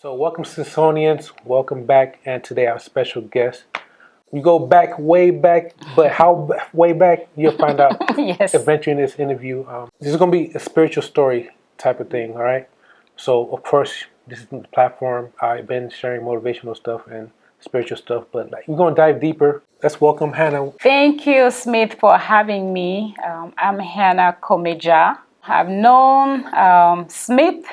So, welcome, Smithsonians. Welcome back. And today, our special guest. You go back, way back, but how way back, you'll find out Yes. eventually in this interview. This is going to be a spiritual story type of thing, all right? So, of course, this is the platform. I've been sharing motivational stuff and spiritual stuff, but we're going to dive deeper. Let's welcome Hannah. Thank you, Smith, for having me. I'm Hannah Komedja. I've known Smith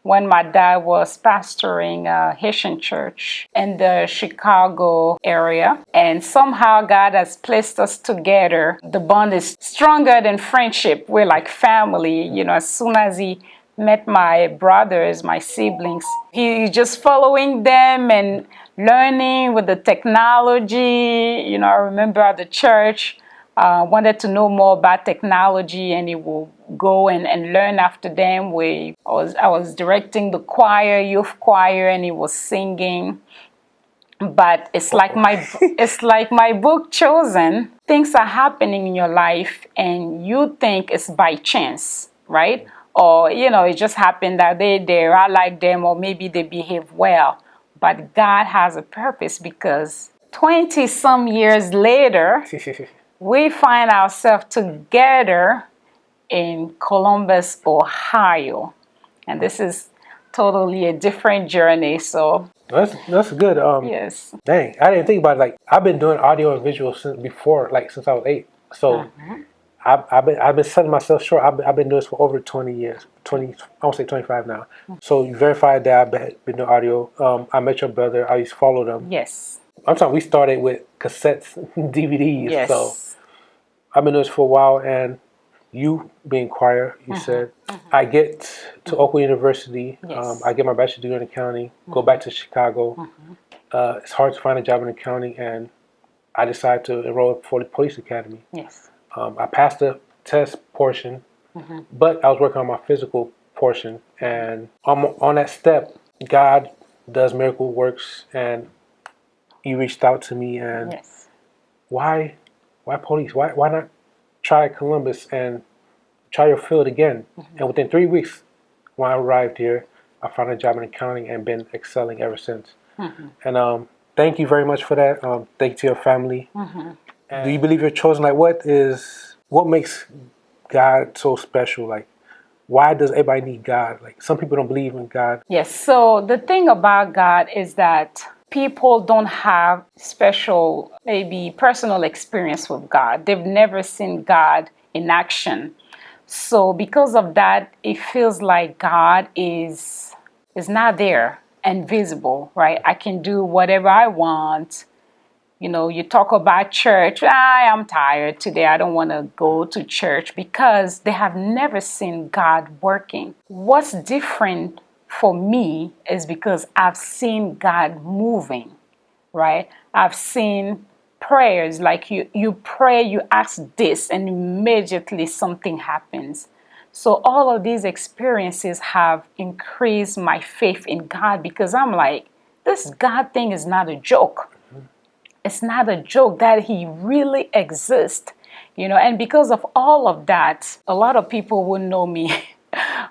when my dad was pastoring a Haitian church in the Chicago area. And somehow God has placed us together. The bond is stronger than friendship. We're like family. As soon as he met my brothers, my siblings, he's just following them and learning with the technology. I remember at the church, wanted to know more about technology, and he will go and learn after them. I was directing the choir, youth choir, and he was singing. But it's like my book Chosen. Things are happening in your life, and you think it's by chance, right? Or it just happened that they're there. I like them, or maybe they behave well. But God has a purpose, because 20 some years later, we find ourselves together in Columbus, Ohio. And this is totally a different journey. So That's good. yes. Dang, I didn't think about it. I've been doing audio and visual since before, since I was 8. So I've been selling myself short. I've been doing this for over 20 years. I won't say 25 now. So you verified that I've been doing audio. I met your brother. I used to follow them. Yes. I'm talking. We started with cassettes, DVDs. Yes. So I've been doing this for a while. And you being choir, you said I get to Oakland University. Yes. I get my bachelor's degree in accounting. Go back to Chicago. It's hard to find a job in accounting, and I decided to enroll for the police academy. Yes. I passed the test portion, but I was working on my physical portion. And on that step, God does miracle works, and you reached out to me. And Yes. why police? Why not try Columbus and try your field again? And within 3 weeks, when I arrived here, I found a job in accounting and been excelling ever since. And thank you very much for that. Thank you to your family. Do you believe you're chosen? What makes God so special? Why does everybody need God? Some people don't believe in God. Yes. So the thing about God is that people don't have special, maybe personal experience with God. They've never seen God in action. So because of that, it feels like God is not there, invisible, right? I can do whatever I want. You talk about church. I'm tired today. I don't want to go to church, because they have never seen God working. What's different for me is because I've seen God moving, right? I've seen prayers, like you pray, you ask this, and immediately something happens. So all of these experiences have increased my faith in God, because I'm like, this God thing is not a joke. It's not a joke that he really exists, and because of all of that, a lot of people will know me,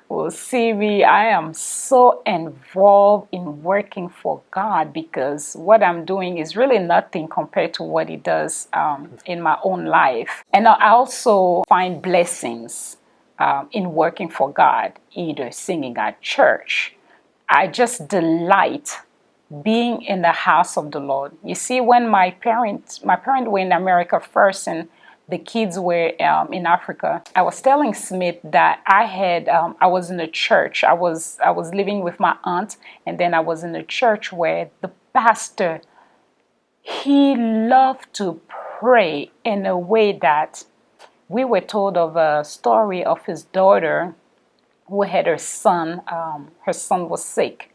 will see me. I am so involved in working for God, because what I'm doing is really nothing compared to what he does in my own life. And I also find blessings in working for God, either singing at church. I just delight being in the house of the Lord. You see, when my parents were in America first, and the kids were in Africa, I was telling Smith that I was in a church. I was living with my aunt, and then I was in a church where the pastor, he loved to pray in a way that we were told of a story of his daughter who had her son. Her son was sick.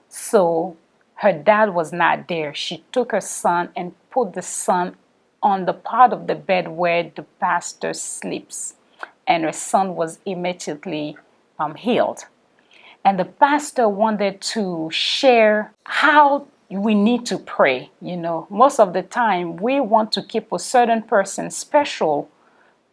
So her dad was not there. She took her son and put the son on the part of the bed where the pastor sleeps. And her son was immediately healed. And the pastor wanted to share how we need to pray. Most of the time we want to keep a certain person special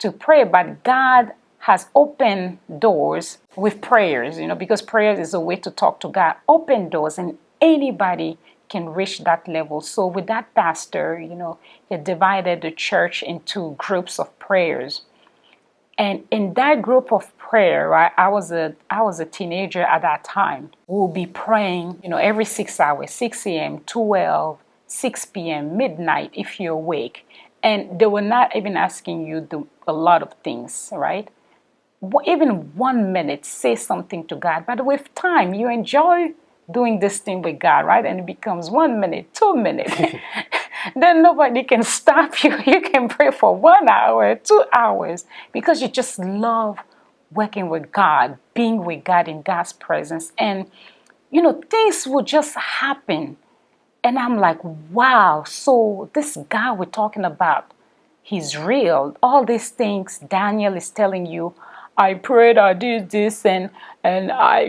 to pray, but God has opened doors with prayers, because prayer is a way to talk to God. Open doors, and anybody can reach that level. So with that pastor, he divided the church into groups of prayers. And in that group of prayer, right, I was a teenager at that time. We'll be praying, every 6 hours, 6 a.m., 12, 6 p.m., midnight, if you're awake. And they were not even asking you a lot of things, right? Even 1 minute, say something to God. But with time, you enjoy doing this thing with God, right? And it becomes 1 minute, 2 minutes. Then nobody can stop you. You can pray for 1 hour, 2 hours, because you just love working with God, being with God in God's presence. And, things will just happen. And I'm like, wow, so this God we're talking about, he's real. All these things Daniel is telling you, I prayed, I did this, and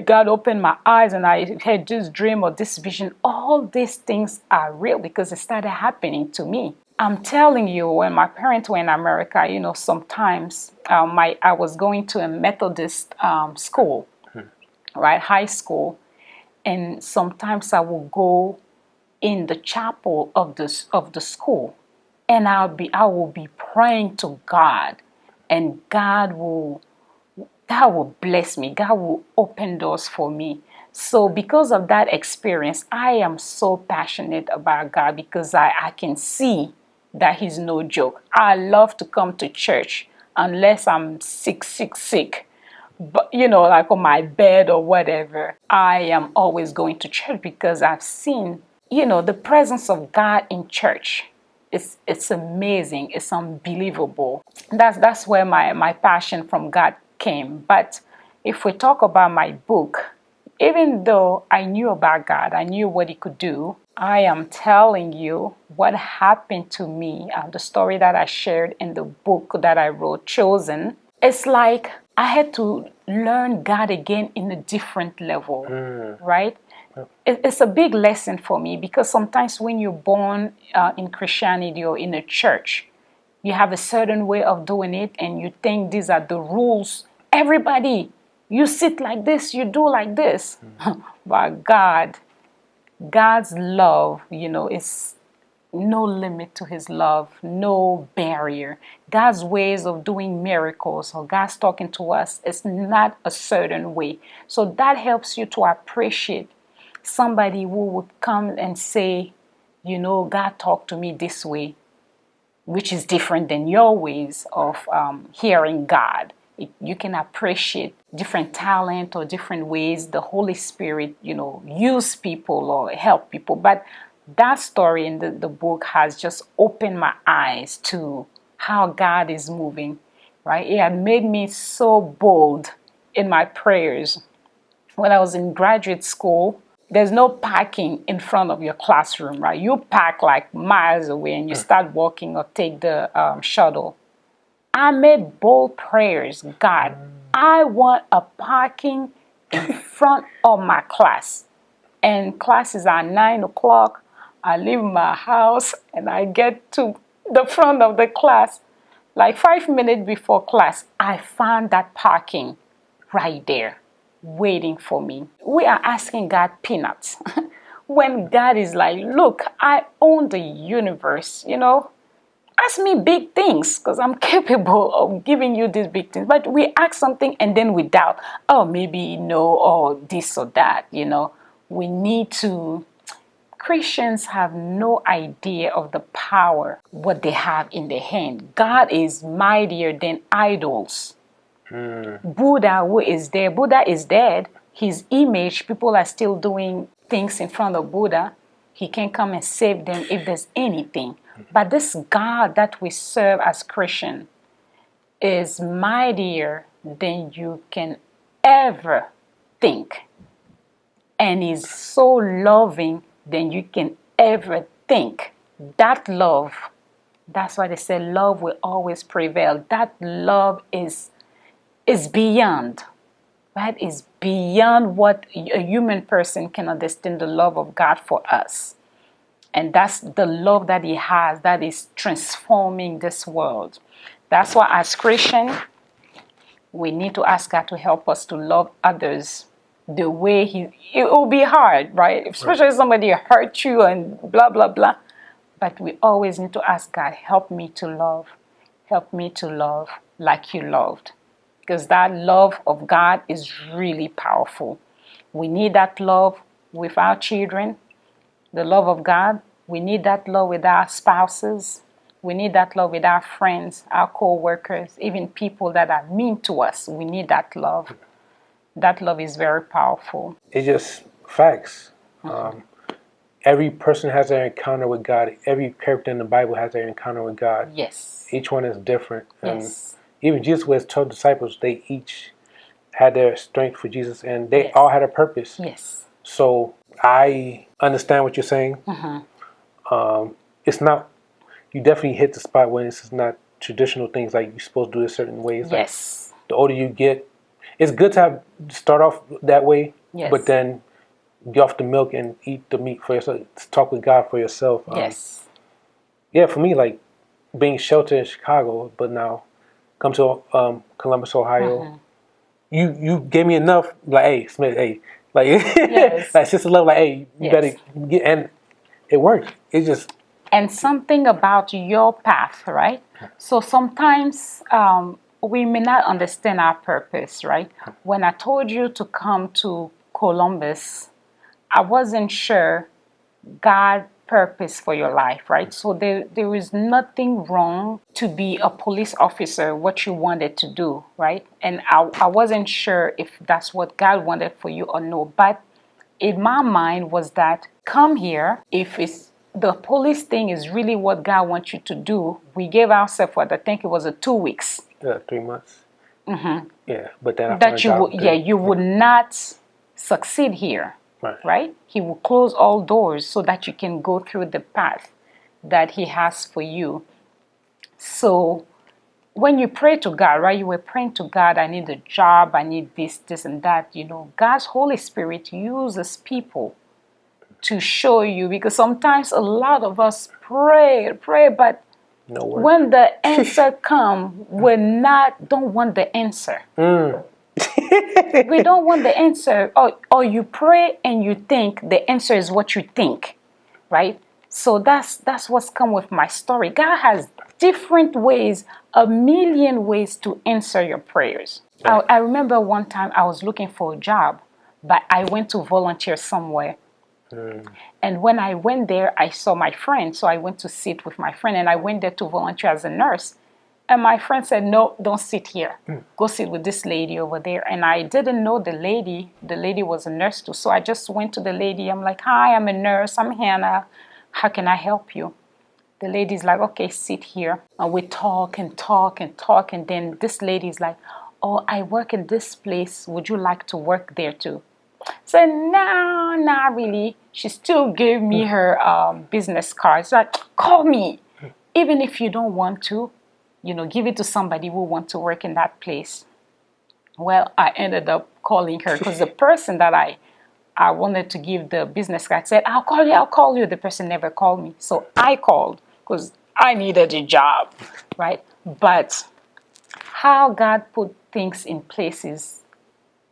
God opened my eyes, and I had this dream or this vision. All these things are real because it started happening to me. I'm telling you, when my parents were in America, sometimes I was going to a Methodist school, right, high school, and sometimes I will go in the chapel of the school, and I will be praying to God, and God will bless me. God will open doors for me. So because of that experience, I am so passionate about God because I can see that he's no joke. I love to come to church unless I'm sick. But, like on my bed or whatever, I am always going to church because I've seen, the presence of God in church. It's amazing. It's unbelievable. That's where my passion from God came. But if we talk about my book, even though I knew about God, I knew what he could do, I am telling you what happened to me, the story that I shared in the book that I wrote, Chosen. It's like I had to learn God again in a different level, right? It's a big lesson for me because sometimes when you're born in Christianity or in a church, you have a certain way of doing it and you think these are the rules. Everybody, you sit like this, you do like this. But God's love, is no limit to his love, no barrier. God's ways of doing miracles or God's talking to us is not a certain way. So that helps you to appreciate somebody who would come and say, God talked to me this way, which is different than your ways of hearing God. You can appreciate different talent or different ways the Holy Spirit, use people or help people. But that story in the book has just opened my eyes to how God is moving, right? It had made me so bold in my prayers. When I was in graduate school, there's no parking in front of your classroom, right? You park like miles away and you start walking or take the shuttle. I made bold prayers. God, I want a parking in front of my class. And classes are 9 o'clock. I leave my house and I get to the front of the class. Like 5 minutes before class, I found that parking right there waiting for me. We are asking God peanuts. When God is like, look, I own the universe, Ask me big things because I'm capable of giving you these big things. But we ask something and then we doubt. Oh, maybe no, or this or that, We need to. Christians have no idea of the power, what they have in their hand. God is mightier than idols. Buddha, who is there? Buddha is dead. His image, people are still doing things in front of Buddha. He can come and save them if there's anything. But this God that we serve as Christian is mightier than you can ever think. And is so loving than you can ever think. That love, that's why they say love will always prevail. That love is beyond, right? Is beyond what a human person can understand, the love of God for us. And that's the love that he has that is transforming this world. That's why as Christians, we need to ask God to help us to love others the way it will be hard, right? Especially if somebody hurt you and blah, blah, blah. But we always need to ask God, help me to love. Help me to love like you loved. Because that love of God is really powerful. We need that love with our children, the love of God. We need that love with our spouses. We need that love with our friends, our co-workers, even people that are mean to us. We need that love. That love is very powerful. It's just facts. Every person has their encounter with God. Every character in the Bible has their encounter with God. Yes. Each one is different. Yes. Even Jesus with 12 disciples, they each had their strength for Jesus, and they Yes. all had a purpose. Yes. So I understand what you're saying. It's not, you definitely hit the spot when it's not traditional things like you're supposed to do it certain ways. Yes. Like the older you get, it's good to start off that way, Yes. but then get off the milk and eat the meat for yourself. Talk with God for yourself. Yes. Yeah, for me, like being sheltered in Chicago, but now come to Columbus, Ohio. You gave me enough. Like, hey, Smith, hey, like, Yes. like sister love. Like, hey, you better get, and it worked. It just and something about your path, right? So sometimes we may not understand our purpose, right? When I told you to come to Columbus, I wasn't sure God's purpose for your life, right? So there is nothing wrong to be a police officer, what you wanted to do, right? And I wasn't sure if that's what God wanted for you or no. But in my mind was that come here, if it's the police thing is really what God wants you to do. We gave ourselves what I think it was 2 weeks. 3 months. Yeah, but then I That you would not succeed here. Right? He will close all doors so that you can go through the path that he has for you. So when you pray to God, right, you were praying to God, I need a job, I need this, this, and that. You know, God's Holy Spirit uses people to show you, because sometimes a lot of us pray, but when the answer comes, we don't want the answer. We don't want the answer. Or you pray and you think the answer is what you think, right? So that's what's come with my story. God has different ways, a million ways to answer your prayers. I remember one time I was looking for a job, but I went to volunteer somewhere. And when I went there, I saw my friend. So I went to sit with my friend, and I went there to volunteer as a nurse. And my friend said, no, don't sit here. Go sit with this lady over there. And I didn't know the lady. The lady was a nurse too. So I just went to the lady. I'm like, hi, I'm a nurse. I'm Hannah. How can I help you? The lady's like, okay, sit here. And we talk and talk and talk. And then this lady's like, oh, I work in this place. Would you like to work there too? I said, no, not really. She still gave me her business card. She's like, call me. Even if you don't want to, you know, give it to somebody who wants to work in that place. Well, I ended up calling her because the person that I wanted to give the business card said, I'll call you. The person never called me. So I called because I needed a job, right? But how God put things in places,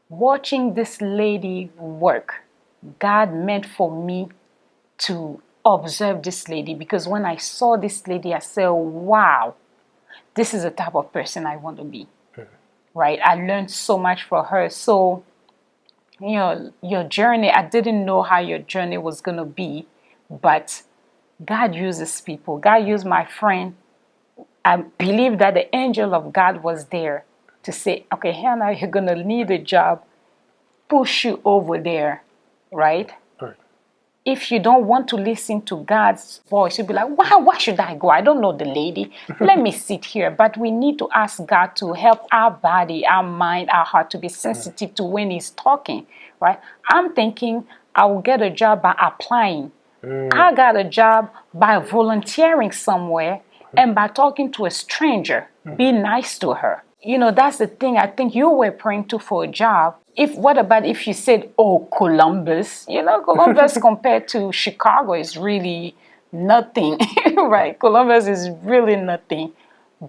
watching this lady work, God meant for me to observe this lady, because when I saw this lady, I said, wow, this is the type of person I want to be, right? I learned so much from her. So, you know, your journey, I didn't know how your journey was going to be, but God uses people. God used my friend. I believe that the angel of God was there to say, okay, Hannah, you're going to need a job. Push you over there, right? If you don't want to listen to God's voice, you'll be like, why should I go? I don't know the lady. Let me sit here. But we need to ask God to help our body, our mind, our heart to be sensitive to when he's talking, right? I'm thinking I will get a job by applying. I got a job by volunteering somewhere and by talking to a stranger. Be nice to her. You know, that's the thing. I think you were praying to for a job. What about if you said, oh, Columbus? You know, Columbus compared to Chicago is really nothing, right? Columbus is really nothing.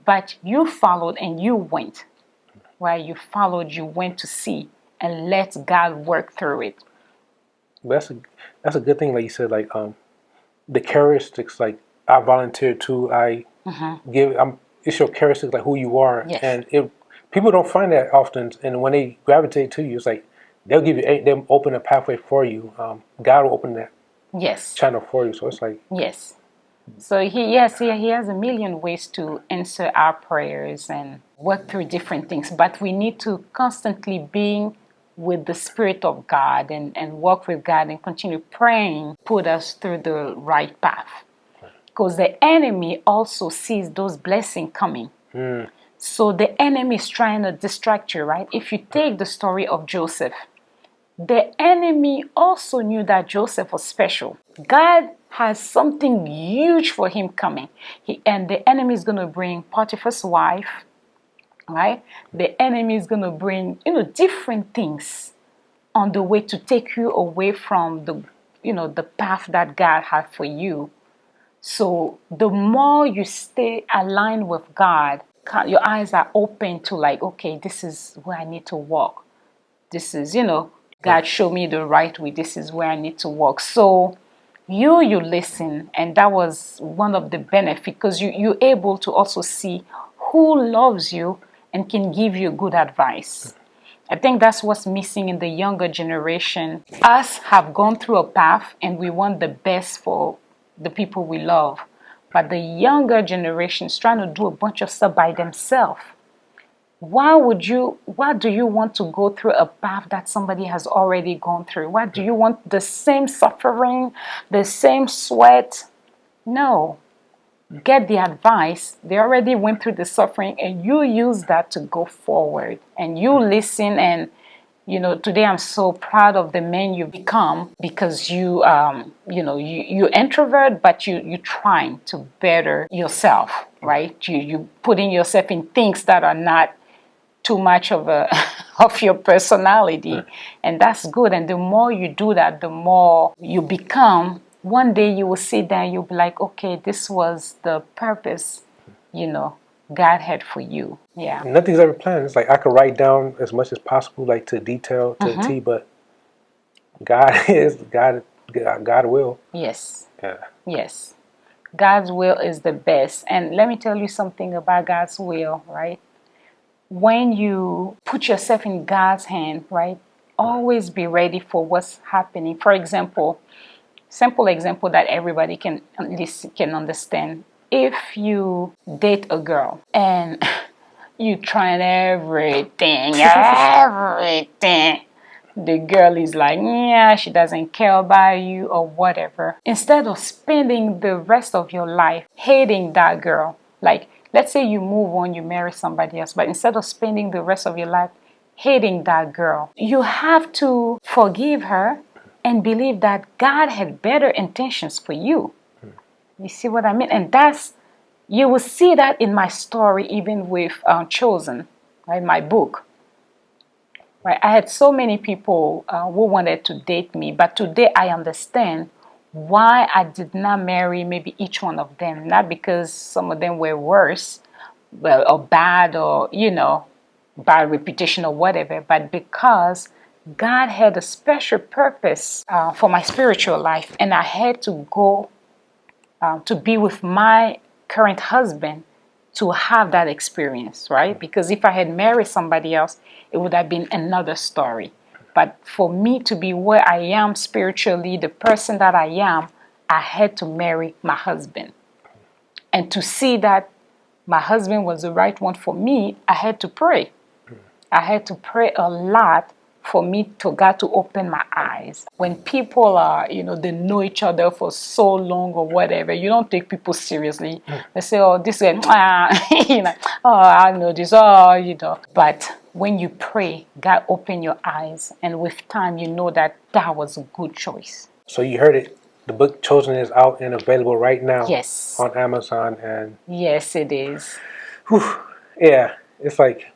But you followed and you went, right? You followed, you went to see. and let God work through it. But that's a good thing, like you said, like the characteristics. Like I volunteer too. It's your characteristics, like who you are, Yes. and people don't find that often. And when they gravitate to you, it's like they'll open a pathway for you. God will open that Yes. channel for you. So it's like Yes. So he has a million ways to answer our prayers and work through different things. But we need to constantly be with the Spirit of God and walk with God and continue praying, put us through the right path. Because the enemy also sees those blessings coming. So the enemy is trying to distract you, right? If you take the story of Joseph, the enemy also knew that Joseph was special. God has something huge for him coming. And the enemy is going to bring Potiphar's wife, right? The enemy is going to bring, different things on the way to take you away from the path that God had for you. So the more you stay aligned with God, your eyes are open to like, okay, this is where I need to walk. This is, God showed me the right way. This is where I need to walk. So you listen, and that was one of the benefits because you're able to also see who loves you and can give you good advice. I think that's what's missing in the younger generation. Us have gone through a path and we want the best for the people we love. But the younger generation is trying to do a bunch of stuff by themselves. Why do you want to go through a path that somebody has already gone through? Why do you want the same suffering, the same sweat? No. Get the advice. They already went through the suffering and you use that to go forward. And you listen and today I'm so proud of the man you become because you introvert, but you trying to better yourself, right? You putting yourself in things that are not too much of of your personality, and that's good. And the more you do that, the more you become. One day you will sit down, you'll be like, okay, this was the purpose, God had for you. Yeah. nothing's ever planned. It's like I could write down as much as possible, like to detail to T, but God is God. God will. Yes. Yeah. Yes. God's will is the best. And let me tell you something about God's will, right? When you put yourself in God's hand, right? Always be ready for what's happening. For example, simple example that everybody can at least can understand. If you date a girl and you trying everything, the girl is like, yeah, she doesn't care about you or whatever. Instead of spending the rest of your life hating that girl, like let's say you move on, you marry somebody else, but instead of spending the rest of your life hating that girl, you have to forgive her and believe that God had better intentions for you. You see what I mean? And you will see that in my story, even with Chosen, right? My book. Right? I had so many people who wanted to date me, but today I understand why I did not marry maybe each one of them. Not because some of them were worse, or bad, or bad reputation or whatever, but because God had a special purpose for my spiritual life, and I had to go to be with my current husband to have that experience, right? Because if I had married somebody else, it would have been another story. But for me to be where I am spiritually, the person that I am, I had to marry my husband. And to see that my husband was the right one for me, I had to pray. I had to pray a lot for me to God to open my eyes. When people are, they know each other for so long or whatever, you don't take people seriously. They say, oh, this is, oh, I know this, oh. But when you pray, God open your eyes, and with time, you know that was a good choice. So you heard it. The book Chosen is out and available right now. Yes. On Amazon, and yes, it is. Yeah, it's like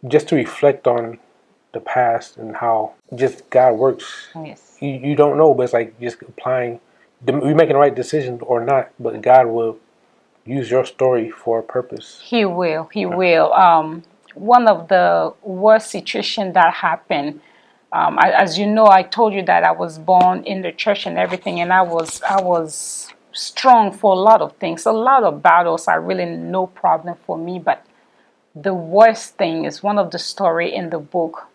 just to reflect on the past and how just God works. Yes. You don't know, but it's like just applying. We're making the right decision or not, but God will use your story for a purpose. He will. He will. One of the worst situations that happened As you know, I told you that I was born in the church and everything, and I was strong for a lot of things, a lot of battles are really no problem for me. But the worst thing is one of the story in the book.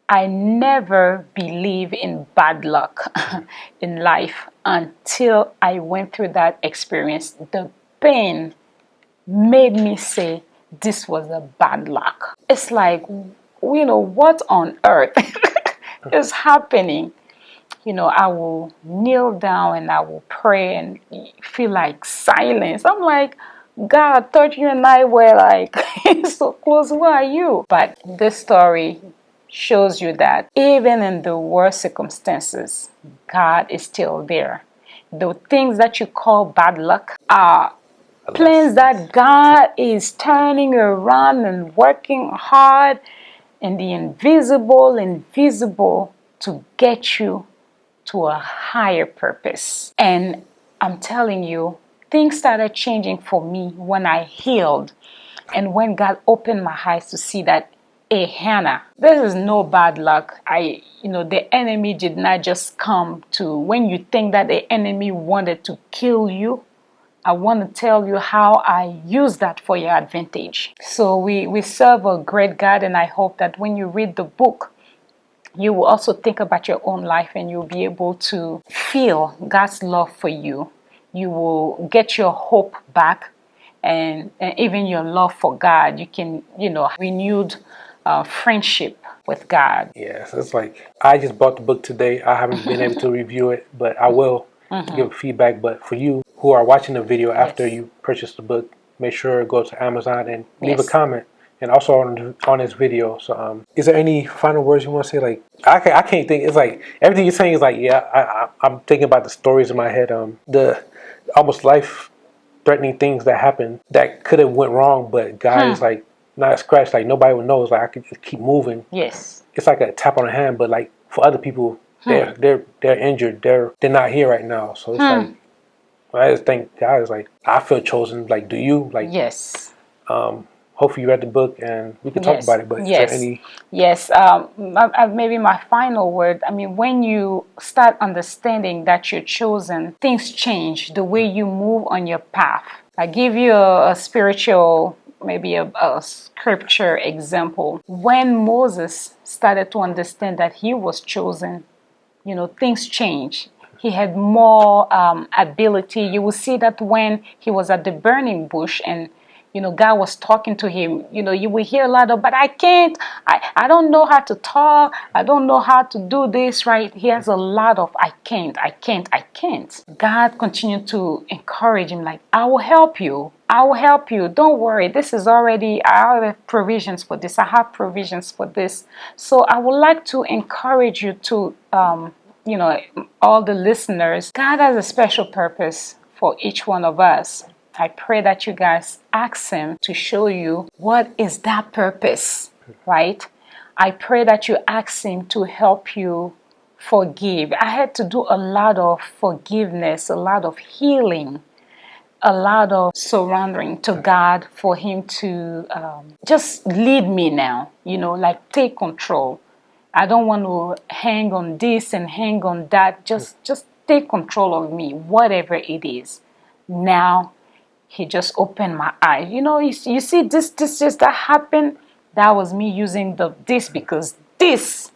I never believe in bad luck in life until I went through that experience. The pain made me say this was a bad luck. It's like, what on earth is happening? I will kneel down and I will pray and feel like silence. I'm like, God, I thought you and I were like so close. Who are you? But this story shows you that even in the worst circumstances, God is still there. The things that you call bad luck are plans that God is turning around and working hard in the invisible to get you to a higher purpose. And I'm telling you, things started changing for me when I healed and when God opened my eyes to see that, hey, Hannah, this is no bad luck. The enemy did not just come to, when you think that the enemy wanted to kill you, I want to tell you how I use that for your advantage. So we serve a great God, and I hope that when you read the book, you will also think about your own life and you'll be able to feel God's love for you. You will get your hope back and even your love for God. You can, renewed friendship with God. Yes, it's like I just bought the book today. I haven't been able to review it, but I will give feedback. But for you who are watching the video after you purchase the book, make sure to go to Amazon and leave a comment. And also on this video. So, is there any final words you want to say? Like, I can't think. It's like everything you're saying is like, yeah, I'm thinking about the stories in my head. The almost life-threatening things that happened that could have went wrong, but God is like not a scratch. Like nobody would know. It's like I could just keep moving. Yes. It's like a tap on the hand, but like for other people, they're injured. They're not here right now. So it's like I just think God is like I feel chosen. Like, do you? Like, yes. Hopefully you read the book and we can talk about it. But is there any? Yes. Maybe my final word. I mean, when you start understanding that you're chosen, things change. The way you move on your path. I give you a spiritual, maybe a scripture example. When Moses started to understand that he was chosen, things changed. He had more ability. You will see that when he was at the burning bush and God was talking to him. You will hear a lot of, but I can't. I don't know how to talk. I don't know how to do this, right? He has a lot of, I can't. God continued to encourage him, like, I will help you. I will help you. Don't worry. This is already, I have provisions for this. I have provisions for this. So I would like to encourage you to, all the listeners, God has a special purpose for each one of us. I pray that you guys ask him to show you what is that purpose, right? I pray that you ask him to help you forgive. I had to do a lot of forgiveness, a lot of healing, a lot of surrendering to God for him to just lead me now, like take control. I don't want to hang on this and hang on that. Just take control of me, whatever it is. Now, he just opened my eyes. You see this just that happened. That was me using this because this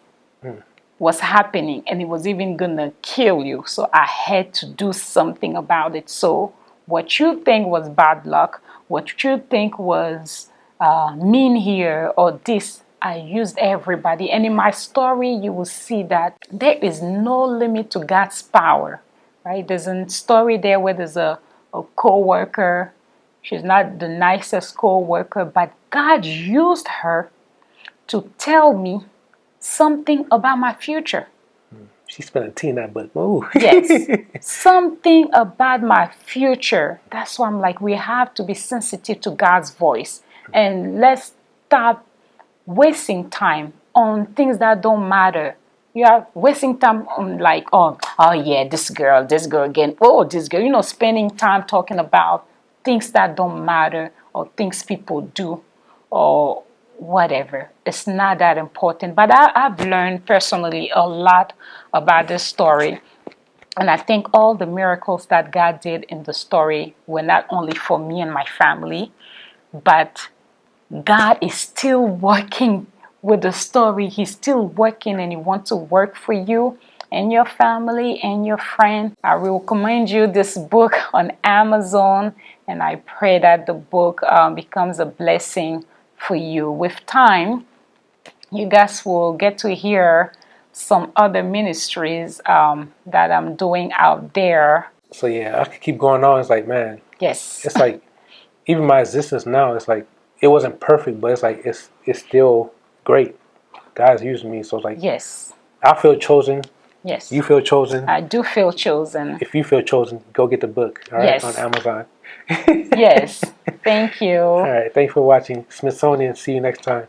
was happening and it was even gonna kill you. So I had to do something about it. So what you think was bad luck, what you think was mean here or this, I used everybody. And in my story, you will see that there is no limit to God's power, right? There's a story there where there's a co-worker. She's not the nicest co-worker, but God used her to tell me something about my future. She's spilling tea in that book. Ooh. Yes, something about my future. That's why I'm like, we have to be sensitive to God's voice. And let's stop wasting time on things that don't matter. You are wasting time on like, oh yeah, this girl again. Oh, this girl, spending time talking about things that don't matter or things people do or whatever. It's not that important. But I've learned personally a lot about this story. And I think all the miracles that God did in the story were not only for me and my family, but God is still working with the story. He's still working, and He wants to work for you and your family and your friend. I will recommend you this book on Amazon, and I pray that the book becomes a blessing for you. With time, you guys will get to hear some other ministries that I'm doing out there. So yeah, I could keep going on. It's like, man, Yes. it's like even my existence now, it's like it wasn't perfect, but it's like it's still great. God's using me, so it's like Yes. I feel chosen. Yes. You feel chosen. I do feel chosen. If you feel chosen, go get the book. All right, Yes. on Amazon. Yes. Thank you. All right. Thanks for watching Smithsonian. See you next time.